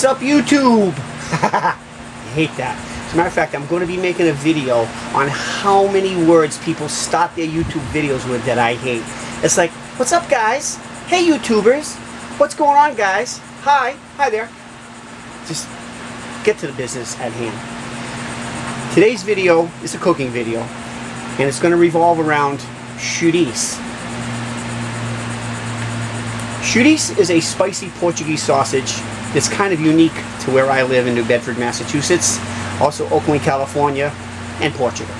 What's up, YouTube? I hate that. As a matter of fact, I'm going to be making a video on how many words people start their YouTube videos with that I hate. It's like, what's up, guys? Hey, YouTubers. What's going on, guys? Hi. Hi there. Just get to the business at hand. Today's video is a cooking video, and it's going to revolve around chouriço. Chouriço is a spicy Portuguese sausage that's kind of unique to where I live in New Bedford, Massachusetts, also Oakland, California, and Portugal.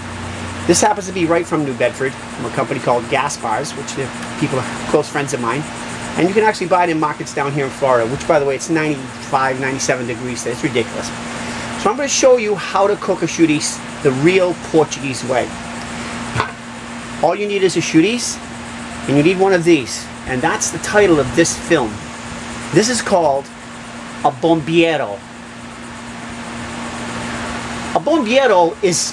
This happens to be right from New Bedford, from a company called Gaspar's, which the people are close friends of mine. And you can actually buy it in markets down here in Florida, which, by the way, it's 95, 97 degrees. It's ridiculous. So I'm going to show you how to cook a chouriço the real Portuguese way. All you need is a chouriço, and you need one of these. And that's the title of this film. This is called a Bombiero. A Bombiero is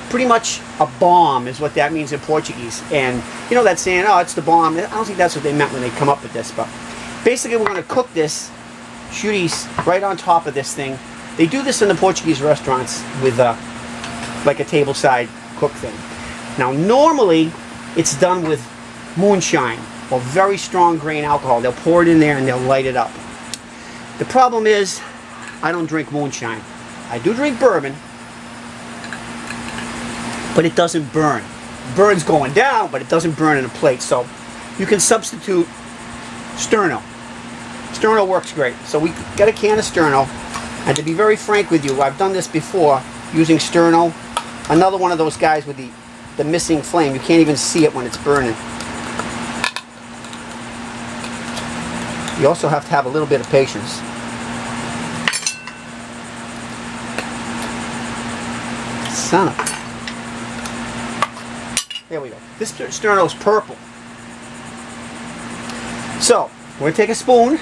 pretty much a bomb, is what that means in Portuguese. And you know that saying, oh, it's the bomb. I don't think that's what they meant when they come up with this. But basically, we're going to cook this chouriço right on top of this thing. They do this in the Portuguese restaurants with like a tableside cook thing. Now, normally, it's done with moonshine or very strong grain alcohol. They'll pour it in there and they'll light it up. The problem is, I don't drink moonshine. I do drink bourbon, but it doesn't burn. Burn's going down, but it doesn't burn in a plate. So you can substitute Sterno. Sterno works great. So we got a can of Sterno, and to be very frank with you, I've done this before using Sterno. Another one of those guys with the missing flame. You can't even see it when it's burning. You also have to have a little bit of patience. Son of a... There we go. This Sterno is purple. So, we're going to take a spoon,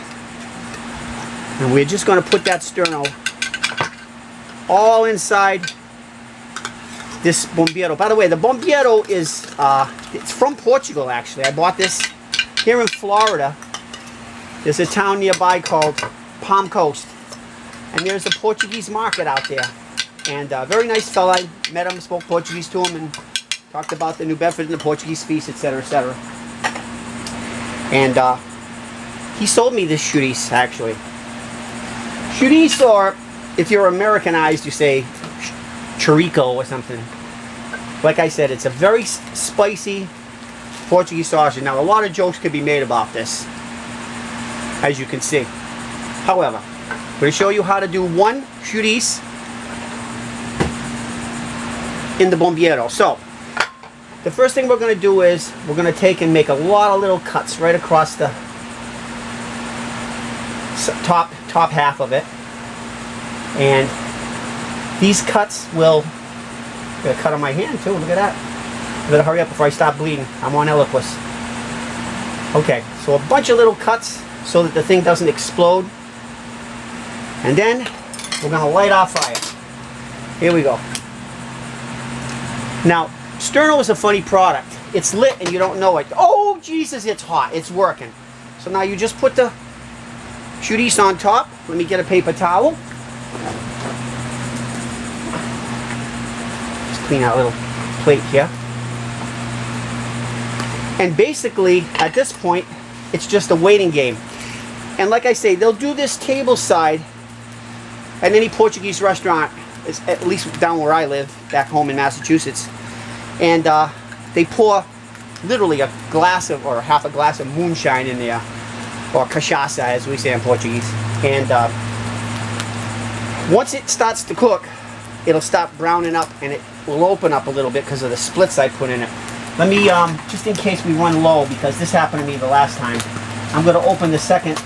and we're just going to put that Sterno all inside this Bombiero. By the way, the Bombiero is, it's from Portugal, actually. I bought this here in Florida. There's a town nearby called Palm Coast, and there's a Portuguese market out there. And very nice fella. I met him, spoke Portuguese to him, and talked about the New Bedford and the Portuguese feast, etc., etc. And he sold me this chouriço, actually. Chouriço, or if you're Americanized, you say Chourico or something. Like I said, it's a very spicy Portuguese sausage. Now, a lot of jokes could be made about this, as you can see. However, I'm going to show you how to do one chouriço in the Bombiero. So, the first thing we're going to do is we're going to take and make a lot of little cuts right across the top half of it. And these cuts will... I got a cut on my hand too, look at that. I better hurry up before I stop bleeding. I'm on Eliquis. Okay, so a bunch of little cuts so that the thing doesn't explode. And then we're going to light our fire. Here we go. Now, Sterno is a funny product. It's lit and you don't know it. Oh, Jesus, it's hot. It's working. So now you just put the chouriço on top. Let me get a paper towel. Just clean out a little plate here. And basically, at this point, it's just a waiting game. And like I say, they'll do this tableside at any Portuguese restaurant, at least down where I live, back home in Massachusetts. And they pour literally a glass of, or half a glass of moonshine in there, or cachaça as we say in Portuguese. And once it starts to cook, it'll stop browning up and it will open up a little bit because of the splits I put in it. Let me, just in case we run low, because this happened to me the last time, I'm going to open the second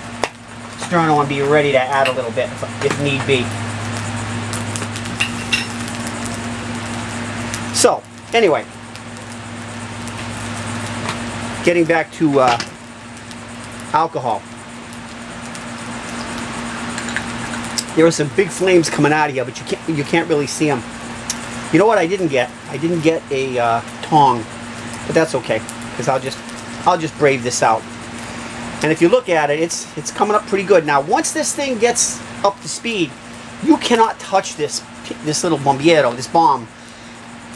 Sterno and be ready to add a little bit if need be. So, anyway, getting back to alcohol. There are some big flames coming out of here, but you can't really see them. You know what I didn't get? I didn't get a tong, but that's okay, because I'll just brave this out. And if you look at it, it's coming up pretty good. Now, once this thing gets up to speed, you cannot touch this little bombiero, this bomb.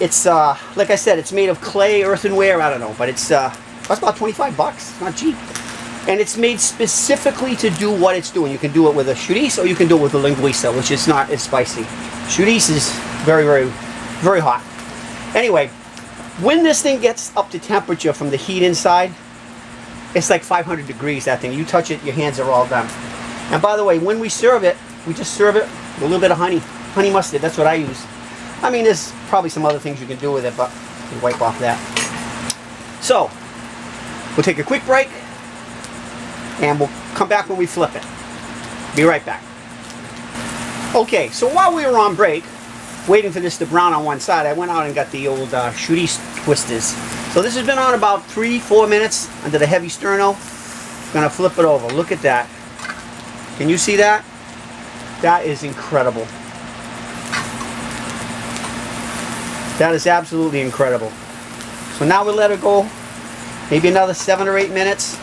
It's like I said, it's made of clay, earthenware, I don't know, but it's about 25 bucks. It's not cheap. And it's made specifically to do what it's doing. You can do it with a chourico or you can do it with a linguiça, which is not as spicy. Chourico is very, very, very hot. Anyway, when this thing gets up to temperature from the heat inside, it's like 500 degrees, that thing. You touch it, your hands are all done. And by the way, when we serve it, we just serve it with a little bit of honey mustard. That's what I use. I mean, there's probably some other things you can do with it, but you wipe off that. So, we'll take a quick break, and we'll come back when we flip it. Be right back. Okay, so while we were on break, waiting for this to brown on one side, I went out and got the old chourico twisters. So this has been on about 3-4 minutes under the heavy sterno. I'm gonna flip it over. Look at that. Can you see that? That is incredible. That is absolutely incredible. So now we'll let it go maybe another 7 or 8 minutes.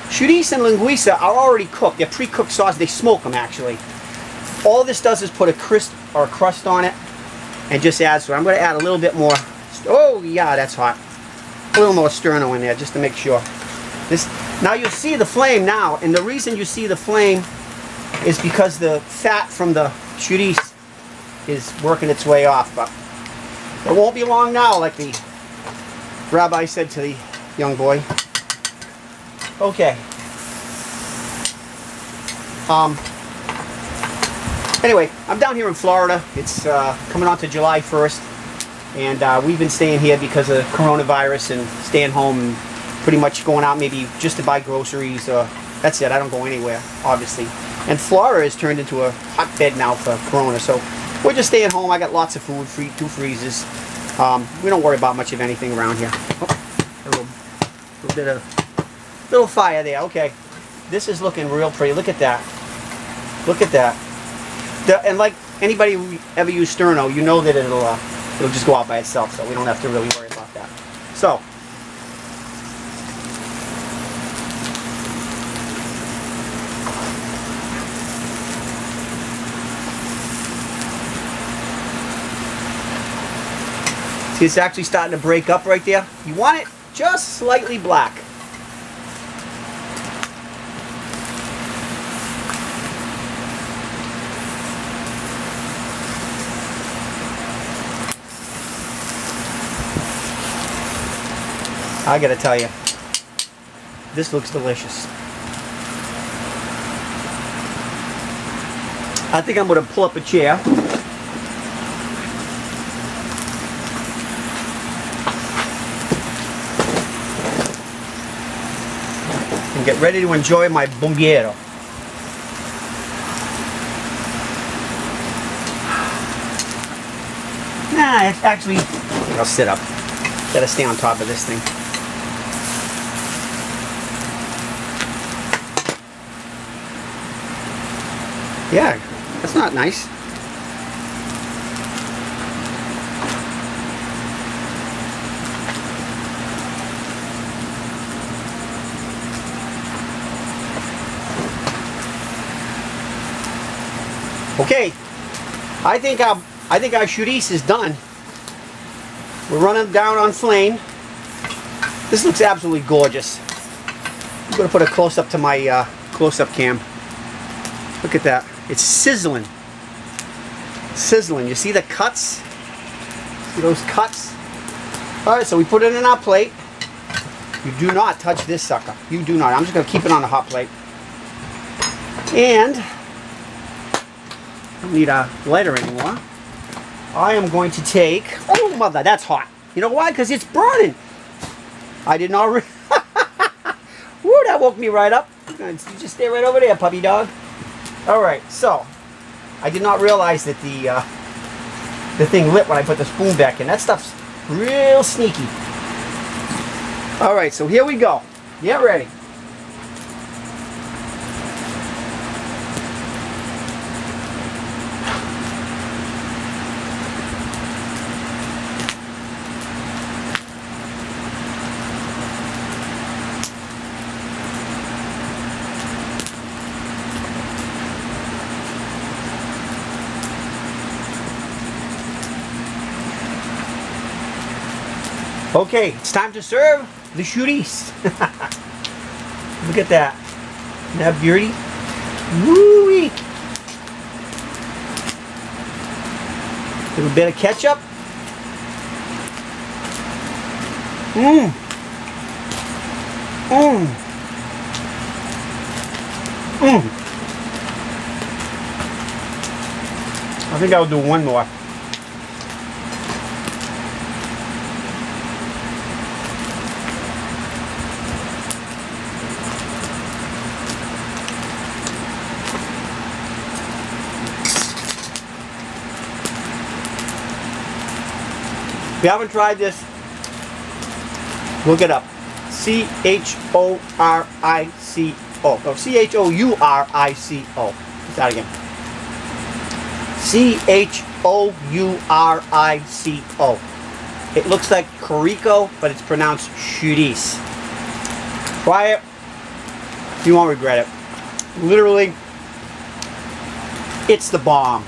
Chourico and linguiça are already cooked. They're pre-cooked sauce. They smoke them actually. All this does is put a crisp or a crust on it and just adds to it. I'm going to add a little bit more. Oh yeah, that's hot. A little more sterno in there just to make sure. Now you'll see the flame now, and the reason you see the flame is because the fat from the chourico is working its way off. But it won't be long now, like the rabbi said to the young boy. Okay. Anyway, I'm down here in Florida. It's coming on to July 1st. And we've been staying here because of coronavirus and staying home and pretty much going out maybe just to buy groceries. That's it. I don't go anywhere, obviously. And Florida has turned into a hotbed now for corona. So we're just staying home. I got lots of food, 2 freezers. We don't worry about much of anything around here. Oh, a little bit of little fire there. Okay, this is looking real pretty. Look at that. Look at that. And like anybody who ever used sterno, you know that it'll just go out by itself. So we don't have to really worry about that. So. See, it's actually starting to break up right there. You want it just slightly black. I gotta tell you, this looks delicious. I think I'm gonna pull up a chair. And get ready to enjoy my bombiero. Nah, actually, I'll sit up. Gotta stay on top of this thing. Yeah, that's not nice. Okay, I think our chourico is done. We're running down on flame. This looks absolutely gorgeous. I'm going to put a close-up to my close-up cam. Look at that. It's sizzling. Sizzling. You see the cuts? See those cuts? Alright, so we put it in our plate. You do not touch this sucker. You do not. I'm just going to keep it on the hot plate. And I don't need a lighter anymore. I am going to take... Oh, mother, that's hot. You know why? Because it's burning. I did not... Woo, that woke me right up. You just stay right over there, puppy dog. Alright, so I did not realize that the thing lit when I put the spoon back in. That stuff's real sneaky. Alright, so here we go. Get ready. Okay, it's time to serve the chourico. Look at that. Isn't that beauty? Woo-wee. Little bit of ketchup. Mmm. Mmm. Mmm. I think I'll do one more. If you haven't tried this, look it up. Chourico. Oh, Chourico. Let's that again. Chourico. It looks like Chourico, but it's pronounced chourico. Try it. You won't regret it. Literally, it's the bomb.